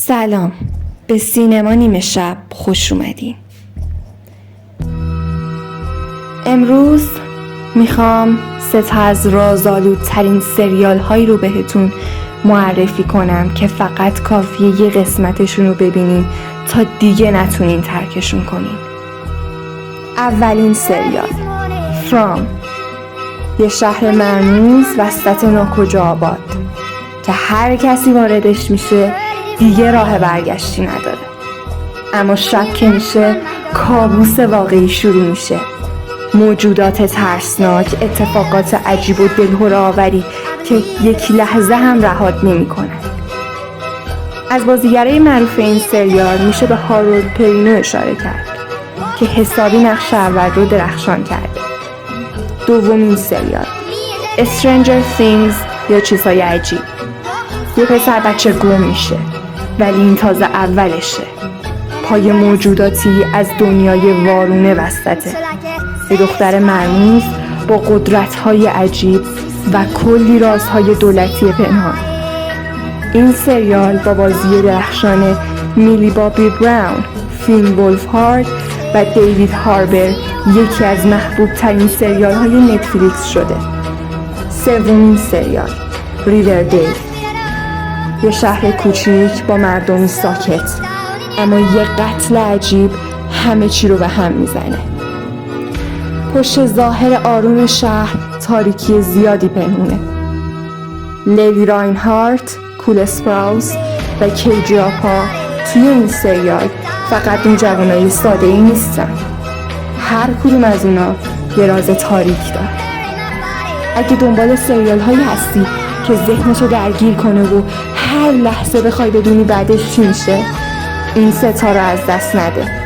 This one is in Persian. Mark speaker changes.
Speaker 1: سلام، به سینما نیمه شب خوش اومدین. امروز میخوام 3 از رازآلودترین سریال هایی رو بهتون معرفی کنم که فقط کافیه یه قسمتشون رو ببینین تا دیگه نتونین ترکشون کنین. اولین سریال From، یه شهر مرموز وسط ناکجا آباد که هر کسی واردش میشه دیگه راه برگشتی نداره. اما شب که میشه کابوس واقعی شروع میشه. موجودات ترسناک، اتفاقات عجیب و دلهره‌آوری که یک لحظه هم رهات نمی‌کنن. از بازیگرای معروف این سریال میشه به هارولد پرینو اشاره کرد که حسابی نقش اول رو درخشان کرده. دومین سریال Stranger Things یا چیزهای عجیب. یه پسر بچه گم میشه ولی این تازه اولشه. پای موجوداتی از دنیای وارونه وسطه. یه دختر مرموز با قدرت‌های عجیب و کلی رازهای دولتی پنهان. این سریال با بازی درخشان میلی بابی براون، فین وولفهارد و دیوید هاربر یکی از محبوب ترین سریال های نتفلیکس شده. سومین سریال ریوردیل، یه شهر کوچیک با مردمی ساکت، اما یه قتل عجیب همه چی رو به هم میزنه. پشت ظاهر آروم شهر تاریکی زیادی پنهونه. لیلی راینهارت، کول اسپراوس و کیجیاپا توی این سریال فقط اون جوانای ساده ای نیستن. هر کدوم از اونا یه راز تاریک داره. اگه دنبال سریال هایی هستی که ذهنشو درگیر کنه و هر لحظه بخوای بدونی بعدش چی میشه، این 3 رو از دست نده.